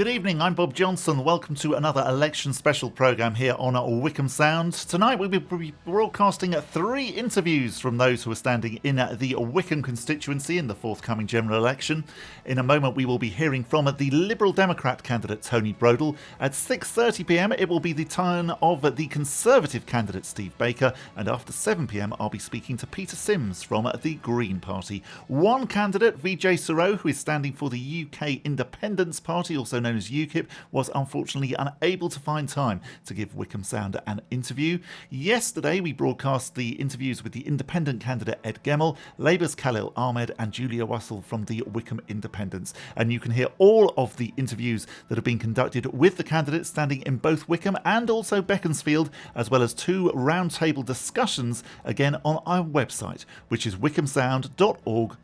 Good evening, I'm Bob Johnson. Welcome to another election special programme here on Wycombe Sound. Tonight we'll be broadcasting 3 interviews from those who are standing in the Wycombe constituency in the forthcoming general election. In a moment we will be hearing from the Liberal Democrat candidate Toni Brodelle. At 6:30pm it will be the turn of the Conservative candidate Steve Baker, and after 7pm I'll be speaking to Peter Simms from the Green Party. One candidate, Vijay Suro, who is standing for the UK Independence Party, also known as UKIP, was unfortunately unable to find time to give Wycombe Sound an interview. Yesterday we broadcast the interviews with the independent candidate Ed Gemmell, Labour's Khalil Ahmed and Julia Russell from the Wycombe Independents. And you can hear all of the interviews that have been conducted with the candidates standing in both Wycombe and also Beaconsfield, as well as 2 roundtable discussions again on our website, which is wycombesound.org.uk.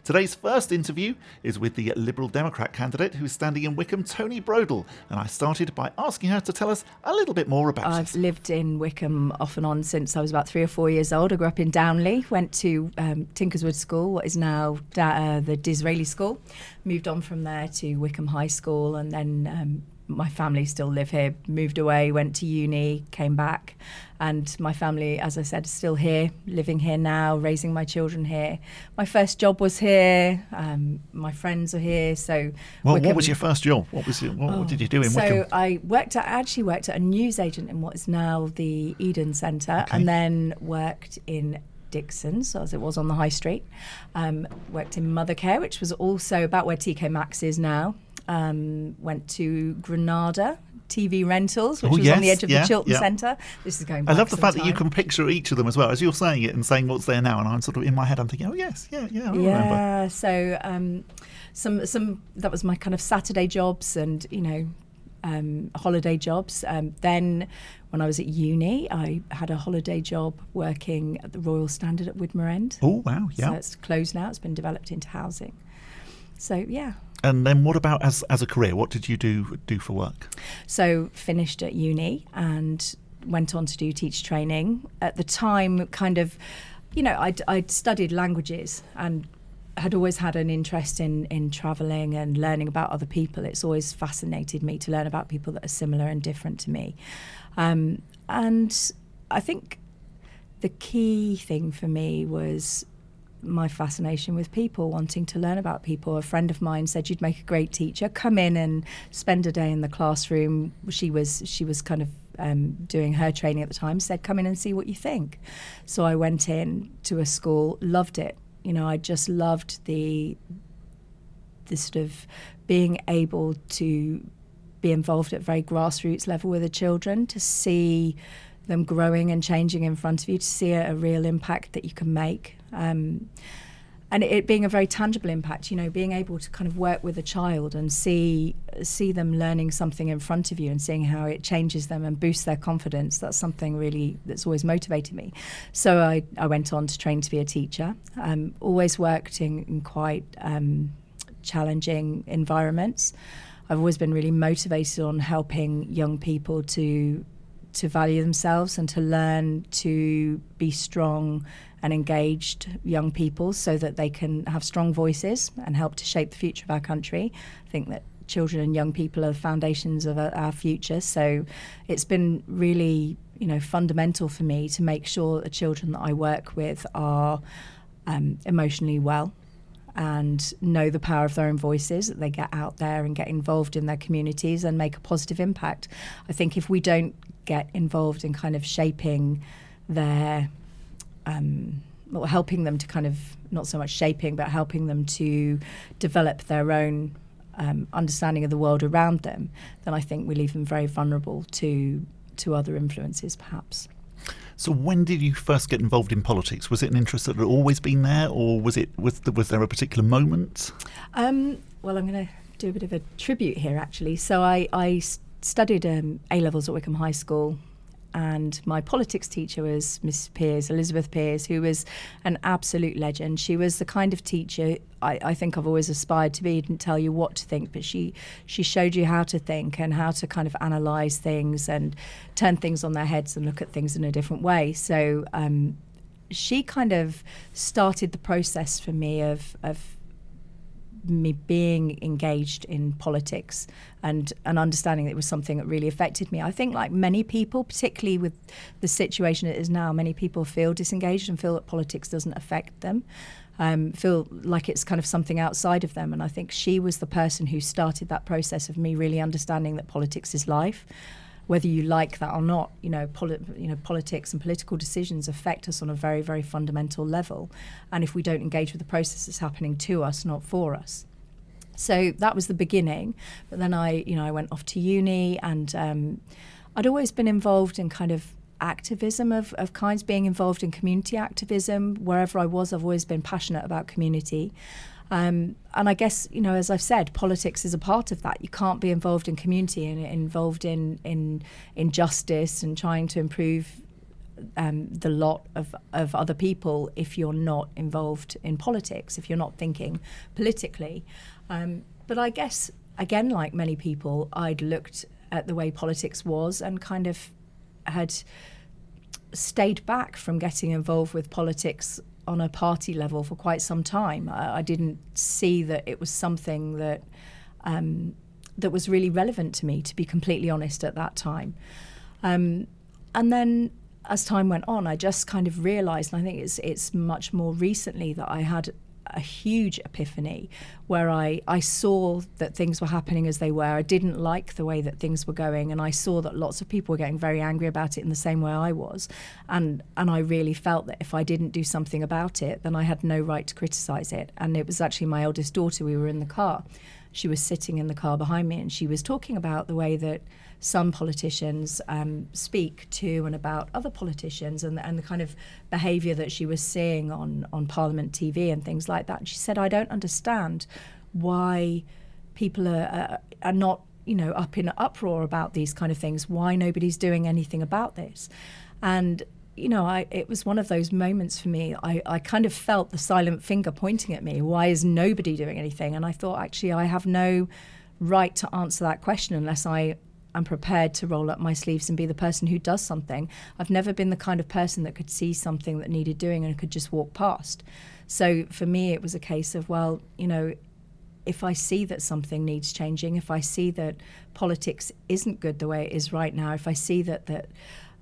Today's first interview is with the Liberal Democrat candidate who is standing in Wycombe, Toni Brodelle, and I started by asking her to tell us a little bit more about I've lived in Wycombe off and on since I was about 3 or 4 years old. I grew up in Downley, went to Tinkerswood School, what is now the Disraeli School, moved on from there to Wycombe High School, and then my family still live here, moved away, went to uni, came back, and my family, as I said, is still here, living here now, raising my children here. My first job was here, my friends are here, so... Well, what was your first job? What did you do in Wycombe? So I actually worked at a newsagent in what is now the Eden Centre, and then worked in Dixon's, as it was on the High Street. Worked in Mother Care, which was also about where TK Maxx is now. Went to Granada TV Rentals, which was on the edge of the Chiltern Centre. This is going back. I love the fact that you can picture each of them as well as you're saying it and saying what's there now, and I'm sort of in my head I'm thinking, oh yes, I remember. So some that was my kind of Saturday jobs and holiday jobs. Then when I was at uni, I had a holiday job working at the Royal Standard at Widmer End. Oh wow, yeah. So it's closed now. It's been developed into housing. So yeah. And then what about as a career? What did you do for work? So finished at uni and went on to do teacher training. At the time, kind of, I'd studied languages and had always had an interest in travelling and learning about other people. It's always fascinated me to learn about people that are similar and different to me. And I think the key thing for me was my fascination with people, wanting to learn about people. A friend of mine said, you'd make a great teacher, come in and spend a day in the classroom. She was kind of doing her training at the time, said come in and see what you think. So I went in to a school, loved it. I just loved the sort of being able to be involved at very grassroots level with the children, to see them growing and changing in front of you, to see a real impact that you can make. And it being a very tangible impact, being able to kind of work with a child and see them learning something in front of you and seeing how it changes them and boosts their confidence. That's something really that's always motivated me. So I went on to train to be a teacher. Always worked in quite challenging environments. I've always been really motivated on helping young people to value themselves and to learn to be strong and engaged young people so that they can have strong voices and help to shape the future of our country. I think that children and young people are the foundations of our future. So it's been really, fundamental for me to make sure that the children that I work with are emotionally well and know the power of their own voices, that they get out there and get involved in their communities and make a positive impact. I think if we don't get involved in kind of shaping their, or helping them to kind of, not so much shaping, but helping them to develop their own understanding of the world around them, then I think we leave them very vulnerable to other influences, perhaps. So when did you first get involved in politics? Was it an interest that had always been there, or was there a particular moment? Well, I'm going to do a bit of a tribute here, actually. So I studied A-levels at Wycombe High School, and my politics teacher was Miss Pears, Elizabeth Pears, who was an absolute legend. She was the kind of teacher I think I've always aspired to be. She didn't tell you what to think, but she showed you how to think and how to kind of analyse things and turn things on their heads and look at things in a different way. So she kind of started the process for me of me being engaged in politics and understanding that it was something that really affected me. I think, like many people, particularly with the situation it is now, many people feel disengaged and feel that politics doesn't affect them, feel like it's kind of something outside of them. And I think she was the person who started that process of me really understanding that politics is life. Whether you like that or not, politics and political decisions affect us on a very, very fundamental level. And if we don't engage with the process, it's happening to us, not for us. So that was the beginning. But then I went off to uni, and I'd always been involved in kind of activism of kinds, being involved in community activism. Wherever I was, I've always been passionate about community. And I guess, as I've said, politics is a part of that. You can't be involved in community and involved in justice and trying to improve the lot of other people if you're not involved in politics, if you're not thinking politically. But I guess, again, like many people, I'd looked at the way politics was and kind of had stayed back from getting involved with politics on a party level for quite some time. I didn't see that it was something that that was really relevant to me, to be completely honest, at that time. And then as time went on, I just kind of realised, and I think it's much more recently that I had a huge epiphany where I saw that things were happening as they were. I didn't like the way that things were going, and I saw that lots of people were getting very angry about it in the same way I was. And I really felt that if I didn't do something about it, then I had no right to criticise it. And it was actually my eldest daughter. We were in the car. She was sitting in the car behind me, and she was talking about the way that some politicians speak to and about other politicians, and the kind of behaviour that she was seeing on Parliament TV and things like that. And she said, I don't understand why people are not, up in uproar about these kind of things, why nobody's doing anything about this. And it was one of those moments for me. I kind of felt the silent finger pointing at me. Why is nobody doing anything? And I thought, actually, I have no right to answer that question unless I'm prepared to roll up my sleeves and be the person who does something. I've never been the kind of person that could see something that needed doing and could just walk past. So for me, it was a case of, well, if I see that something needs changing, if I see that politics isn't good the way it is right now, if I see that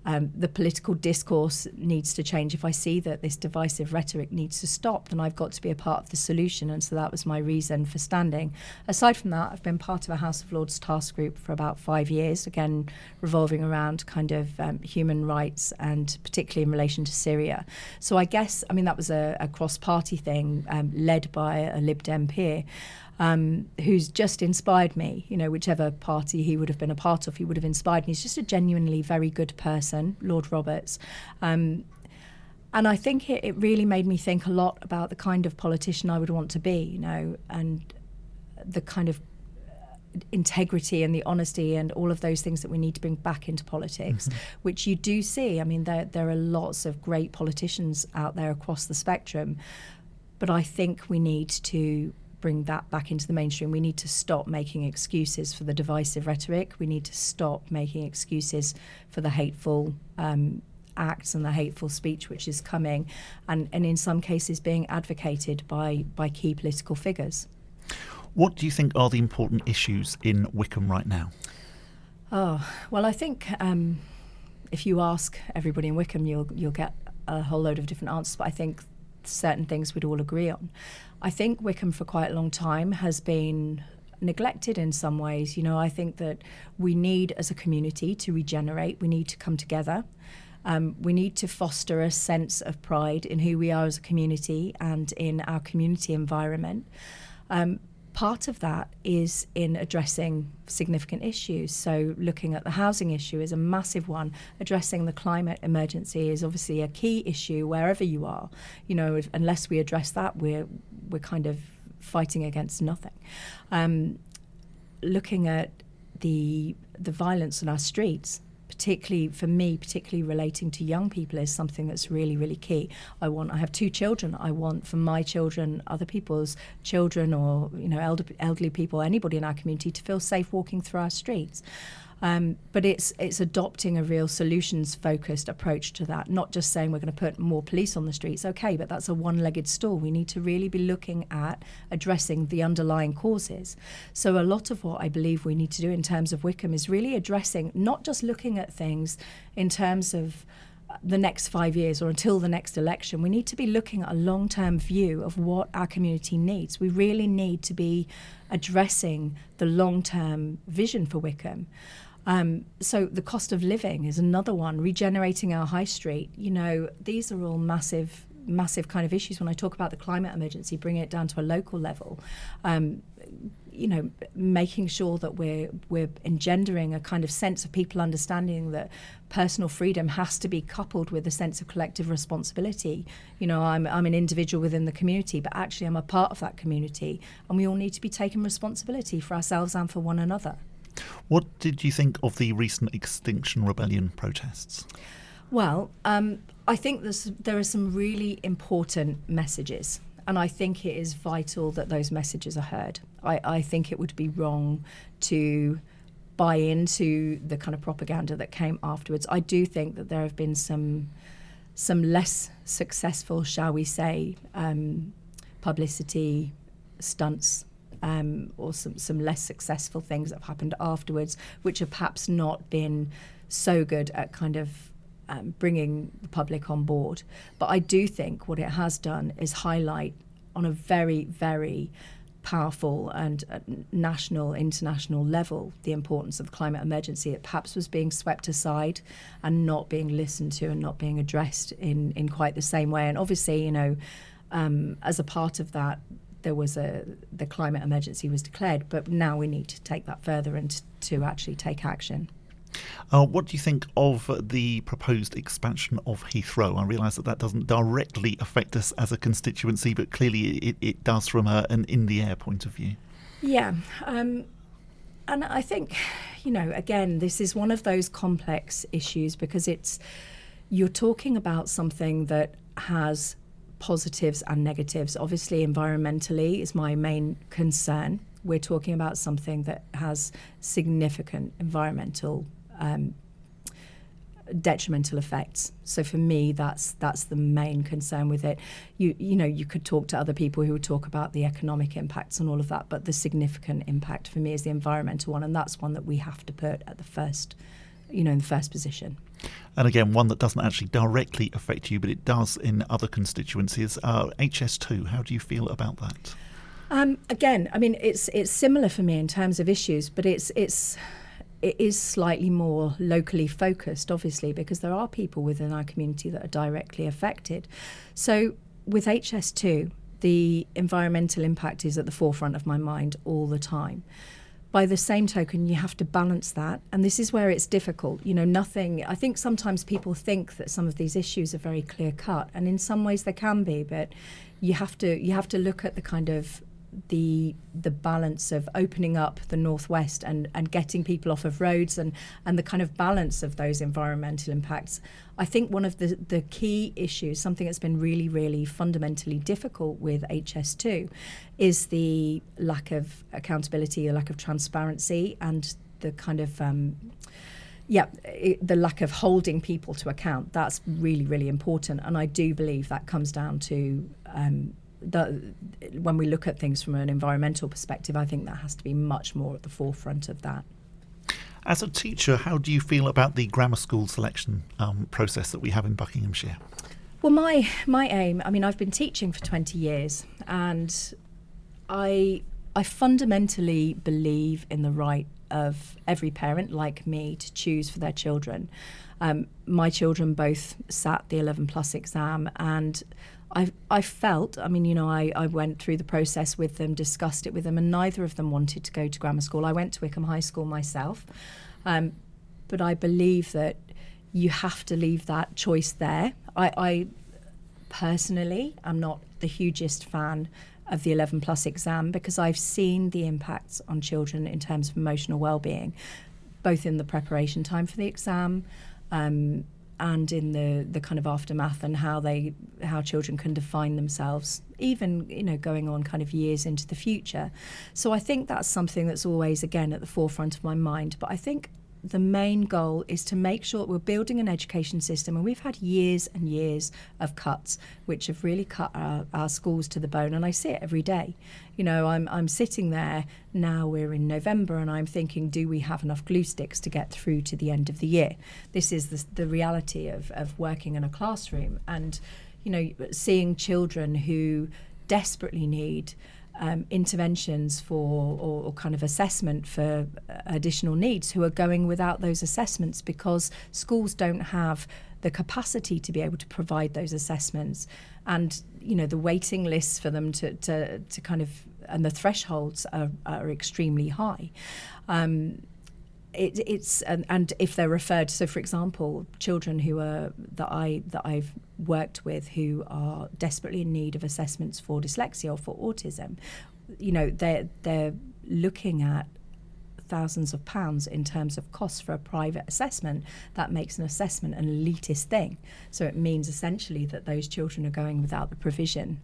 the political discourse needs to change, if I see that this divisive rhetoric needs to stop, then I've got to be a part of the solution. And so that was my reason for standing. Aside from that, I've been part of a House of Lords task group for about 5 years, again, revolving around kind of human rights, and particularly in relation to Syria. So I guess, that was a cross-party thing led by a Lib Dem peer. Who's just inspired me, whichever party he would have been a part of, he would have inspired me. He's just a genuinely very good person, Lord Roberts. And I think it really made me think a lot about the kind of politician I would want to be, and the kind of integrity and the honesty and all of those things that we need to bring back into politics, which you do see. There are lots of great politicians out there across the spectrum, but I think we need to bring that back into the mainstream. We need to stop making excuses for the divisive rhetoric. We need to stop making excuses for the hateful acts and the hateful speech which is coming, and in some cases being advocated by key political figures. What do you think are the important issues in Wycombe right now? Oh, well, I think if you ask everybody in Wycombe, you'll get a whole load of different answers, but I think certain things we'd all agree on. I think Wycombe for quite a long time has been neglected in some ways. I think that we need, as a community, to regenerate. We need to come together. We need to foster a sense of pride in who we are as a community and in our community environment. Part of that is in addressing significant issues. So looking at the housing issue is a massive one. Addressing the climate emergency is obviously a key issue wherever you are. Unless we address that, we're kind of fighting against nothing. Looking at the violence on our streets, particularly relating to young people, is something that's really, really key. I have 2 children. I want for my children, other people's children, or elderly people, anybody in our community, to feel safe walking through our streets. But it's adopting a real solutions-focused approach to that, not just saying we're going to put more police on the streets. Okay, but that's a one-legged stool. We need to really be looking at addressing the underlying causes. So a lot of what I believe we need to do in terms of Wycombe is really addressing, not just looking at things in terms of the next 5 years or until the next election. We need to be looking at a long-term view of what our community needs. We really need to be addressing the long-term vision for Wycombe. So the cost of living is another one, regenerating our high street. You know, these are all massive kind of issues. When I talk about the climate emergency, bringing it down to a local level, you know, making sure that we're engendering a kind of sense of people understanding that personal freedom has to be coupled with a sense of collective responsibility. You know, I'm an individual within the community, but actually I'm a part of that community, and we all need to be taking responsibility for ourselves and for one another. What did you think of the recent Extinction Rebellion protests? Well, I think there are some really important messages, and I think it is vital that those messages are heard. I think it would be wrong to buy into the kind of propaganda that came afterwards. I do think that there have been some less successful, shall we say, publicity stunts, or some less successful things that have happened afterwards, which have perhaps not been so good at kind of bringing the public on board. But I do think what it has done is highlight on a very, very powerful and national, international level the importance of the climate emergency that perhaps was being swept aside and not being listened to and not being addressed in quite the same way. And obviously, you know, as a part of that, there was the climate emergency was declared, but now we need to take that further and to actually take action. What do you think of the proposed expansion of Heathrow? I realise that doesn't directly affect us as a constituency, but clearly it does from an in-the-air point of view. Yeah, and I think, you know, again, this is one of those complex issues because you're talking about something that has positives and negatives. Obviously, environmentally is my main concern. We're talking about something that has significant environmental detrimental effects. So for me, that's the main concern with it. You know, you could talk to other people who would talk about the economic impacts and all of that, but the significant impact for me is the environmental one, and that's one that we have to put at the first, you know, in the first position. And again, one that doesn't actually directly affect you, but it does in other constituencies. HS2, how do you feel about that? Again, I mean, it's similar for me in terms of issues, but it is slightly more locally focused, obviously, because there are people within our community that are directly affected. So with HS2, the environmental impact is at the forefront of my mind all the time. By the same token, you have to balance that, and this is where it's difficult. You know, I think sometimes people think that some of these issues are very clear cut, and in some ways they can be, but you have to look at the kind of the balance of opening up the northwest and getting people off of roads and the kind of balance of those environmental impacts. I think one of the key issues, something that's been really, really fundamentally difficult with HS2, is the lack of accountability, the lack of transparency, and the kind of the lack of holding people to account. That's really, really important, and I do believe that comes down to when we look at things from an environmental perspective, I think that has to be much more at the forefront of that. As a teacher, how do you feel about the grammar school selection process that we have in Buckinghamshire? Well, my aim, I mean, I've been teaching for 20 years, and I fundamentally believe in the right of every parent like me to choose for their children. My children both sat the 11 plus exam, and I felt, I mean, you know, I went through the process with them, discussed it with them, and neither of them wanted to go to grammar school. I went to Wycombe High School myself, but I believe that you have to leave that choice there. I personally am not the hugest fan of the 11 plus exam because I've seen the impacts on children in terms of emotional well-being, both in the preparation time for the exam, and in the kind of aftermath and how children can define themselves, even, you know, going on kind of years into the future. So I think that's something that's always, again, at the forefront of my mind. But I think the main goal is to make sure that we're building an education system, and we've had years and years of cuts which have really cut our schools to the bone, and I see it every day. You know, I'm sitting there now, we're in November, and I'm thinking, do we have enough glue sticks to get through to the end of the year? This is the reality of working in a classroom, and, you know, seeing children who desperately need interventions for or kind of assessment for additional needs, who are going without those assessments because schools don't have the capacity to be able to provide those assessments, and, you know, the waiting lists for them to kind of, and the thresholds are extremely high. It's and if they're referred, so for example, children who are that I've worked with who are desperately in need of assessments for dyslexia or for autism, you know, they're looking at thousands of pounds in terms of costs for a private assessment. That makes an assessment an elitist thing. So it means essentially that those children are going without the provision,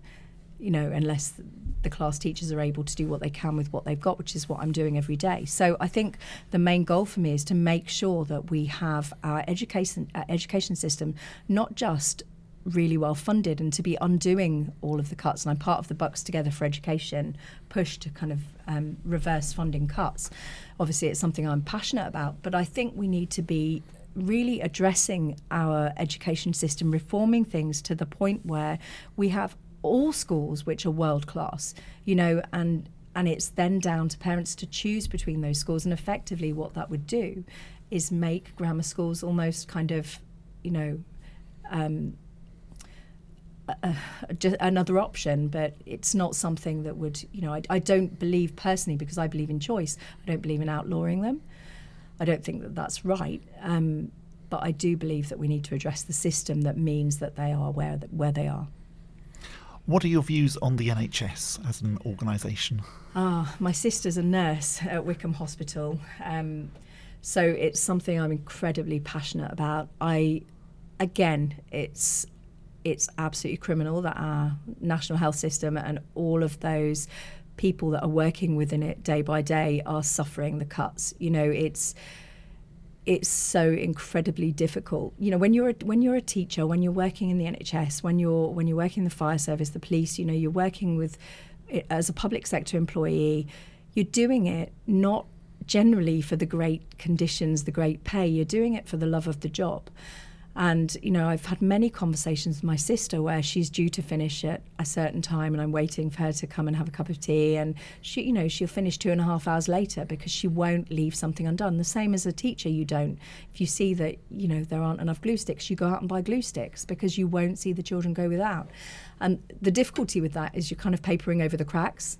you know, unless the class teachers are able to do what they can with what they've got, which is what I'm doing every day. So I think the main goal for me is to make sure that we have our education system not just really well funded, and to be undoing all of the cuts. And I'm part of the Bucks Together for Education push to kind of reverse funding cuts. Obviously, it's something I'm passionate about, but I think we need to be really addressing our education system, reforming things to the point where we have all schools which are world class, you know, and it's then down to parents to choose between those schools. And effectively what that would do is make grammar schools almost kind of, you know, just another option, but it's not something that would, you know, I don't believe personally, because I believe in choice, I don't believe in outlawing them. I don't think that that's right, but I do believe that we need to address the system that means that they are where they are. What are your views on the NHS as an organisation? My sister's a nurse at Wycombe Hospital, so it's something I'm incredibly passionate about. It's absolutely criminal that our national health system and all of those people that are working within it day by day are suffering the cuts. You know, it's so incredibly difficult. You know, when you're a teacher, when you're working in the NHS, when you're working in the fire service, the police, you know, you're working with, as a public sector employee, you're doing it not generally for the great conditions, the great pay. You're doing it for the love of the job. And, you know, I've had many conversations with my sister where she's due to finish at a certain time, and I'm waiting for her to come and have a cup of tea, and she, you know, she'll finish 2.5 hours later because she won't leave something undone. The same as a teacher, you don't. If you see that, you know, there aren't enough glue sticks, you go out and buy glue sticks because you won't see the children go without. And the difficulty with that is you're kind of papering over the cracks.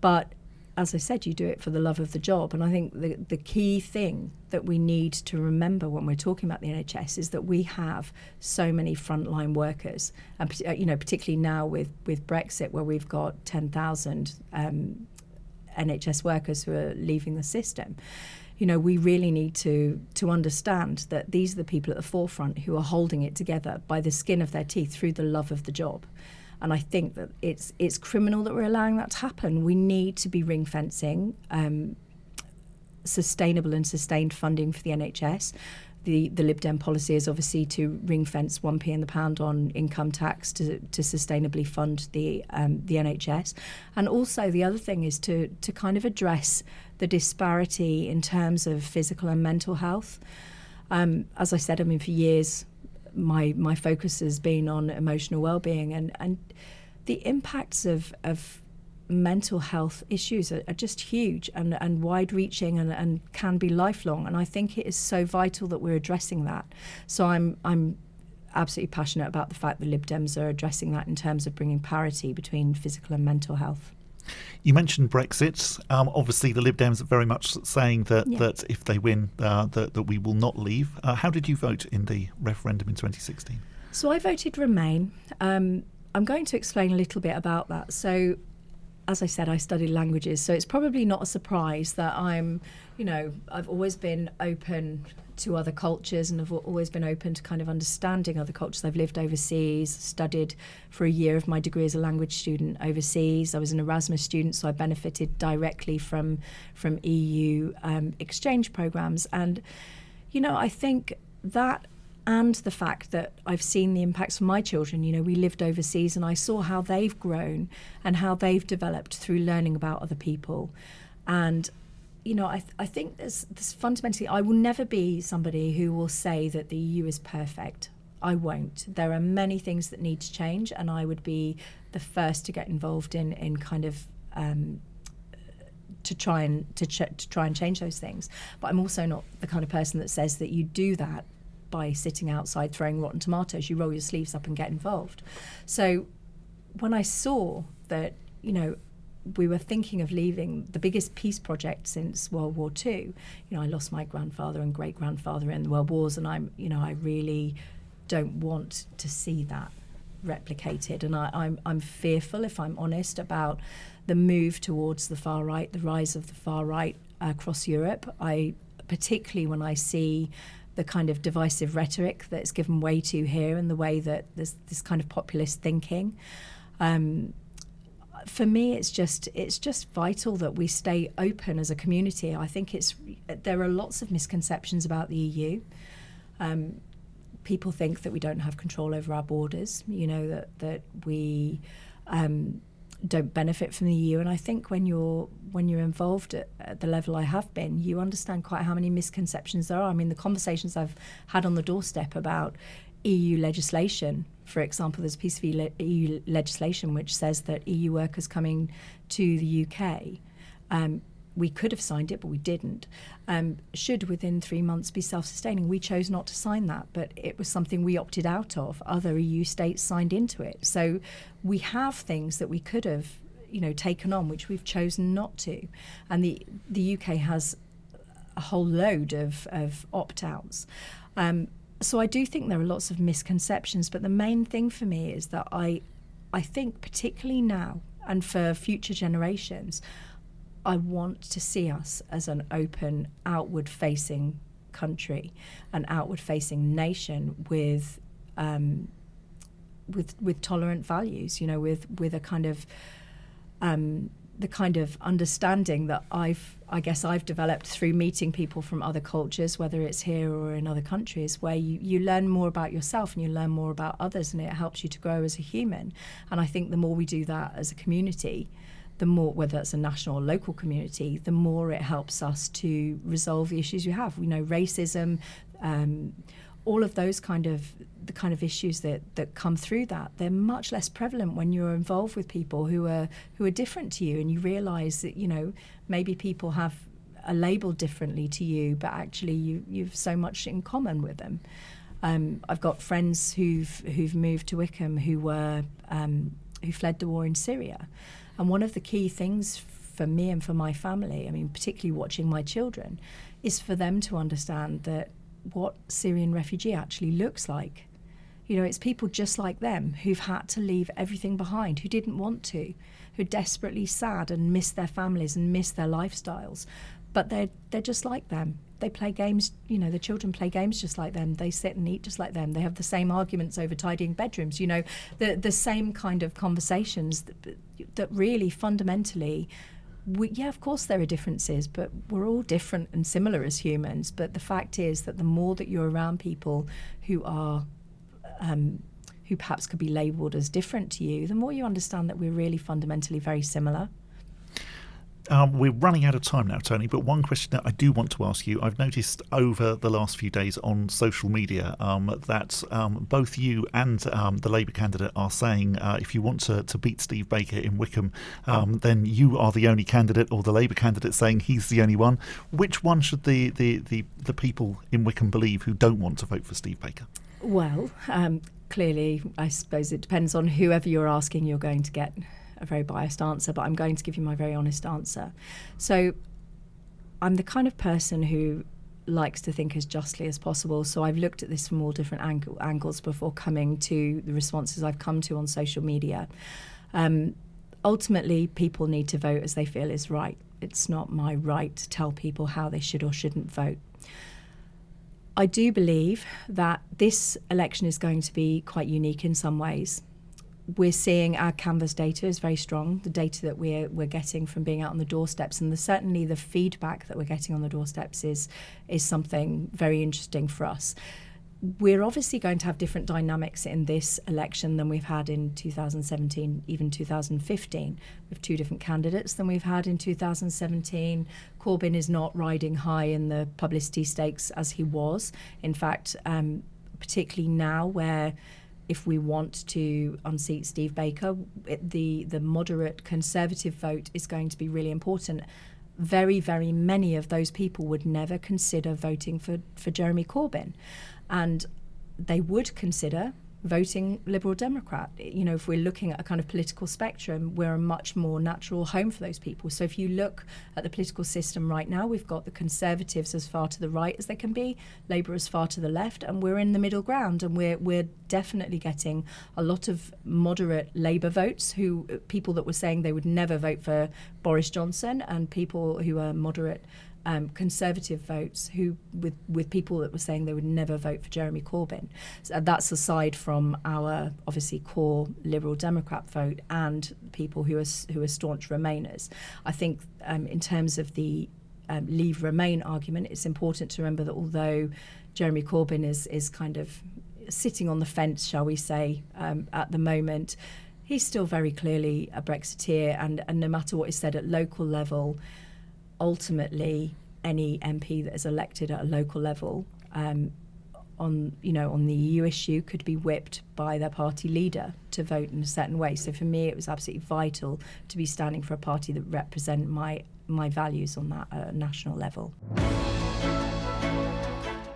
But as I said, you do it for the love of the job. And I think the key thing that we need to remember when we're talking about the NHS is that we have so many frontline workers, and, you know, particularly now with Brexit, where we've got 10,000 NHS workers who are leaving the system. You know, we really need to understand that these are the people at the forefront who are holding it together by the skin of their teeth through the love of the job. And I think that it's criminal that we're allowing that to happen. We need to be ring fencing sustainable and sustained funding for the NHS. The Lib Dem policy is obviously to ring fence 1p in the pound on income tax to sustainably fund the NHS. And also the other thing is to kind of address the disparity in terms of physical and mental health. As I said, I mean, for years, my focus has been on emotional well-being, and the impacts of mental health issues are just huge and wide-reaching and can be lifelong. And I think it is so vital that we're addressing that. So I'm absolutely passionate about the fact that Lib Dems are addressing that in terms of bringing parity between physical and mental health. You mentioned Brexit. Obviously, the Lib Dems are very much saying that if they win, that we will not leave. How did you vote in the referendum in 2016? So I voted Remain. I'm going to explain a little bit about that. So as I said, I studied languages, so it's probably not a surprise that I've always been open to other cultures, and I've always been open to kind of understanding other cultures. I've lived overseas, studied for a year of my degree as a language student overseas. I was an Erasmus student, so I benefited directly from EU exchange programs. And, I think that, and the fact that I've seen the impacts for my children. We lived overseas and I saw how they've grown and how they've developed through learning about other people. And I think there's fundamentally, I will never be somebody who will say that the EU is perfect. I won't. There are many things that need to change, and I would be the first to get involved in kind of to try and change those things. But I'm also not the kind of person that says that you do that by sitting outside throwing rotten tomatoes. You roll your sleeves up and get involved. So when I saw that, we were thinking of leaving the biggest peace project since World War II. I lost my grandfather and great-grandfather in the World Wars, and I really don't want to see that replicated. And I'm fearful, if I'm honest, about the move towards the far right, the rise of the far right across Europe. Particularly when I see the kind of divisive rhetoric that's given way to here, and the way that there's this kind of populist thinking. For me, it's just vital that we stay open as a community. I think there are lots of misconceptions about the EU. People think that we don't have control over our borders, that we don't benefit from the EU. And I think when you're involved at the level I have been, you understand quite how many misconceptions there are. I mean, the conversations I've had on the doorstep about EU legislation, for example, there's a piece of EU legislation which says that EU workers coming to the UK, we could have signed it, but we didn't, should within 3 months be self-sustaining. We chose not to sign that, but it was something we opted out of. Other EU states signed into it. So we have things that we could have, taken on, which we've chosen not to. And the UK has a whole load of opt-outs. So I do think there are lots of misconceptions, but the main thing for me is that I think particularly now and for future generations, I want to see us as an open, outward-facing country, an outward-facing nation with tolerant values, with a kind of the kind of understanding that I guess I've developed through meeting people from other cultures, whether it's here or in other countries, where you learn more about yourself and you learn more about others, and it helps you to grow as a human. And I think the more we do that as a community, the more, whether it's a national or local community, the more it helps us to resolve the issues you have. Racism, all of those the kind of issues that come through that, they're much less prevalent when you're involved with people who are different to you, and you realise that maybe people are labelled differently to you, but actually you've so much in common with them. I've got friends who've moved to Wycombe who fled the war in Syria, and one of the key things for me and for my family, I mean particularly watching my children, is for them to understand that what Syrian refugee actually looks like. It's people just like them who've had to leave everything behind, who didn't want to, who are desperately sad and miss their families and miss their lifestyles. But they're just like them. They play games, the children play games just like them. They sit and eat just like them. They have the same arguments over tidying bedrooms, the same kind of conversations that really fundamentally, of course there are differences, but we're all different and similar as humans. But the fact is that the more that you're around people who are who perhaps could be labelled as different to you, the more you understand that we're really fundamentally very similar. We're running out of time now, Toni, but one question that I do want to ask you, I've noticed over the last few days on social media that both you and the Labour candidate are saying if you want to beat Steve Baker in Wycombe, then you are the only candidate, or the Labour candidate saying he's the only one. Which one should the people in Wycombe believe who don't want to vote for Steve Baker? Well, clearly, I suppose it depends on whoever you're asking, you're going to get a very biased answer, but I'm going to give you my very honest answer. So I'm the kind of person who likes to think as justly as possible, so I've looked at this from all different angles before coming to the responses I've come to on social media. ultimately, people need to vote as they feel is right. It's not my right to tell people how they should or shouldn't vote. I do believe that this election is going to be quite unique in some ways. We're seeing our Canvas data is very strong, the data that we're getting from being out on the doorsteps, and certainly the feedback that we're getting on the doorsteps is something very interesting for us. We're obviously going to have different dynamics in this election than we've had in 2017, even 2015. We have two different candidates than we've had in 2017. Corbyn is not riding high in the publicity stakes as he was. In fact, particularly now where if we want to unseat Steve Baker, the moderate Conservative vote is going to be really important. Very, very many of those people would never consider voting for Jeremy Corbyn. And they would consider voting Liberal Democrat. You know, if we're looking at a kind of political spectrum, we're a much more natural home for those people. So if you look at the political system right now, we've got the Conservatives as far to the right as they can be, Labour as far to the left, and we're in the middle ground. And we're definitely getting a lot of moderate Labour votes, people that were saying they would never vote for Boris Johnson, and people who are moderate Conservative votes with people that were saying they would never vote for Jeremy Corbyn. So that's aside from our obviously core Liberal Democrat vote and people who are staunch Remainers. I think in terms of the Leave Remain argument, it's important to remember that although Jeremy Corbyn is kind of sitting on the fence, shall we say, at the moment, he's still very clearly a Brexiteer, and no matter what is said at local level, ultimately, any MP that is elected at a local level on the EU issue could be whipped by their party leader to vote in a certain way. So for me, it was absolutely vital to be standing for a party that represent my values on that national level.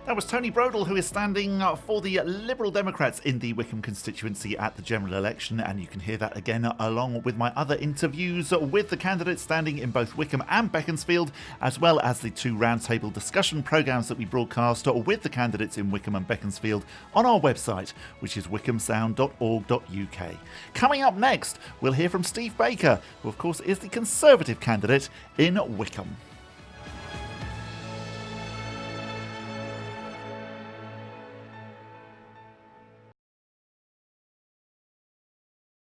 That was Toni Brodelle, who is standing for the Liberal Democrats in the Wycombe constituency at the general election, and you can hear that again along with my other interviews with the candidates standing in both Wycombe and Beaconsfield, as well as the two roundtable discussion programmes that we broadcast with the candidates in Wycombe and Beaconsfield on our website, which is wycombesound.org.uk. Coming up next, we'll hear from Steve Baker, who of course is the Conservative candidate in Wycombe.